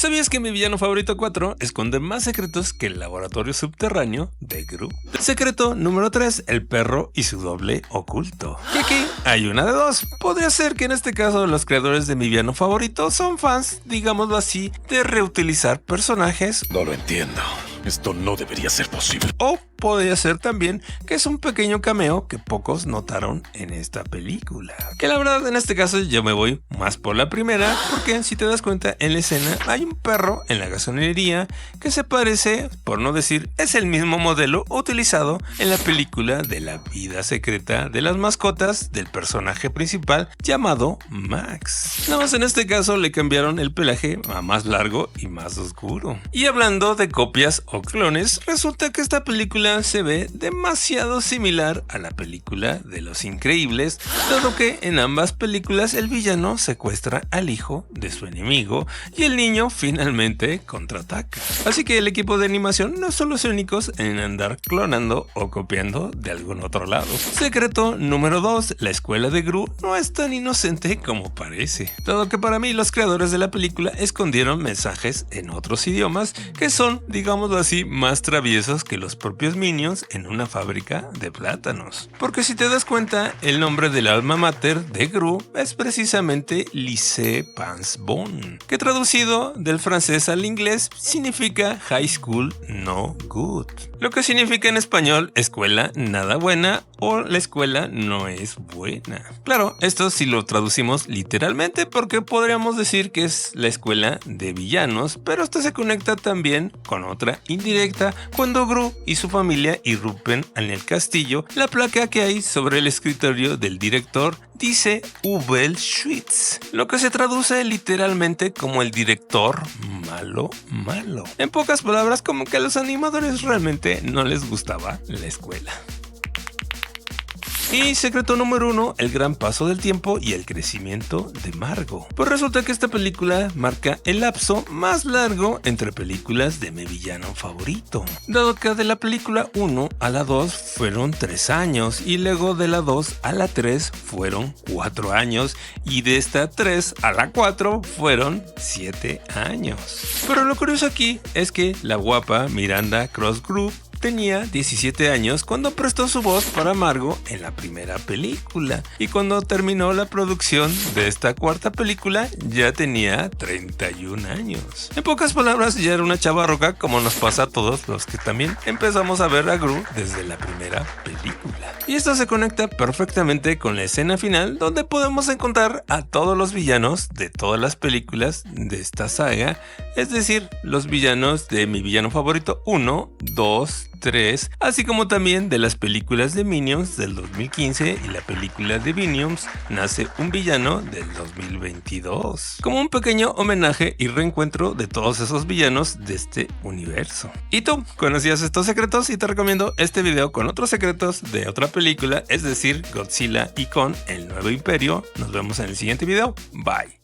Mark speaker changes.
Speaker 1: ¿Sabías que mi villano favorito 4 esconde más secretos que el laboratorio subterráneo de Gru? Secreto número 3, el perro y su doble oculto. Y aquí hay una de dos. Podría ser que en este caso los creadores de mi villano favorito son fans, digámoslo así, de reutilizar personajes.
Speaker 2: No lo entiendo. Esto no debería ser posible.
Speaker 1: O podría ser también que es un pequeño cameo que pocos notaron en esta película. Que la verdad en este caso yo me voy más por la primera, porque si te das cuenta en la escena hay un perro en la gasolinería que se parece, por no decir, es el mismo modelo utilizado en la película de la vida secreta de las mascotas del personaje principal llamado Max. Nada más en este caso le cambiaron el pelaje a más largo y más oscuro. Y hablando de copias o clones, resulta que esta película se ve demasiado similar a la película de Los Increíbles, dado que en ambas películas el villano secuestra al hijo de su enemigo y el niño finalmente contraataca. Así que el equipo de animación no son los únicos en andar clonando o copiando de algún otro lado. Secreto número 2, la escuela de Gru no es tan inocente como parece, dado que para mí los creadores de la película escondieron mensajes en otros idiomas que son, digámoslo así, más traviesos que los propios Minions en una fábrica de plátanos. Porque si te das cuenta, el nombre del alma mater de Gru es precisamente Lycée Pansbon, que traducido del francés al inglés significa High School No Good, lo que significa en español escuela nada buena o la escuela no es buena. Claro, esto si lo traducimos literalmente, porque podríamos decir que es la escuela de villanos, pero esto se conecta también con otra indirecta cuando Gru y su familia irrumpen en el castillo. La placa que hay sobre el escritorio del director dice Ubel Schwitz, lo que se traduce literalmente como el director malo. En pocas palabras, como que a los animadores realmente no les gustaba la escuela. Y secreto número 1, el gran paso del tiempo y el crecimiento de Margo. Pues resulta que esta película marca el lapso más largo entre películas de mi villano favorito, dado que de la película 1 a la 2 fueron 3 años y luego de la 2 a la 3 fueron 4 años y de esta 3 a la 4 fueron 7 años. Pero lo curioso aquí es que la guapa Miranda Cosgrove tenía 17 años cuando prestó su voz para Margo en la primera película, y cuando terminó la producción de esta cuarta película ya tenía 31 años. En pocas palabras, ya era una chavarroca, como nos pasa a todos los que también empezamos a ver a Gru desde la primera película. Y esto se conecta perfectamente con la escena final, donde podemos encontrar a todos los villanos de todas las películas de esta saga, es decir, los villanos de mi villano favorito 1, 2, 3, así como también de las películas de Minions del 2015 y la película de Minions Nace un villano del 2022, como un pequeño homenaje y reencuentro de todos esos villanos de este universo. ¿Y tú conocías estos secretos? Y te recomiendo este video con otros secretos de otra película, es decir, Godzilla y Kong, el nuevo imperio. Nos vemos en el siguiente video. Bye.